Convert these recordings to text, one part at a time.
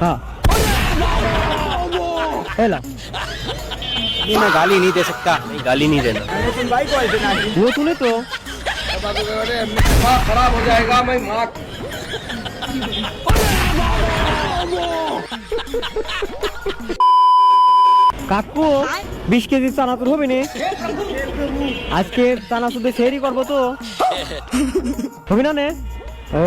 हाँ हेला नहीं, मैं गाली नहीं दे सकता, नहीं गाली नहीं देना। वो तूने तो खराब हो जाएगा। मैं माँ কাকু 20 কেজি চানাচুর হবে নি আজকে চানাচুর সেরি করবো তো হবে না নে ও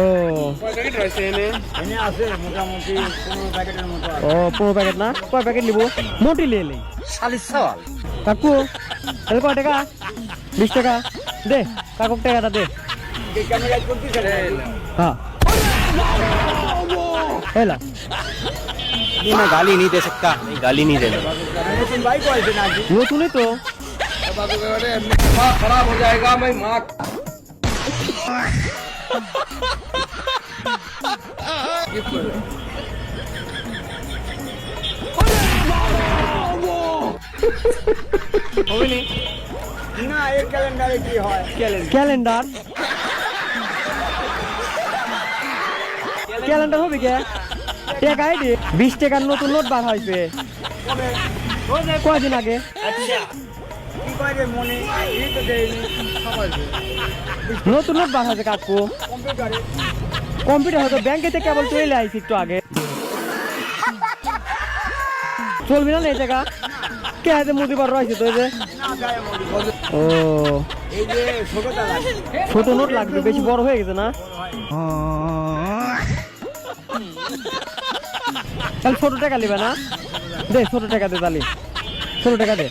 ও 15 প্যাকেট না কয় প্যাকেট নিব মোটি লে লে কাকু তাহলে কয় টাকা 20 টাকা দে কাকুক টাকাটা দে হ্যাঁ हेला नहीं, मैं गाली नहीं दे सकता, नहीं गाली नहीं देना। वो तूने तो खराब हो जाएगा। मैं माँ হবে নি না এই ক্যালেন্ডারে কি হয় ক্যালেন্ডার ক্যালেন্ডার হবে কে টাকা আইডি 20 টাকার নতুন নোট বার হইছে কয়দিন আগে কি করে মনে এই তো দেয়নি সমাজে নতুন নোট বার হয়েছে কাকু কম্পিউটারে কম্পিউটার হয়তো ব্যাংকে থেকে কেবল চলে আইছি একটু আগে চলবি না এই টাকা কে হাতে মুদিবার রয়েছে তো এই যে না যায় মনে ও এই যে ছোট টাকা ছোট নোট লাগবে বেশি বড় হয়ে গেছে না তাহলে ছোট টাকা নিবে না দে ছোট টাকা দে তাহলে ছোট টাকা দে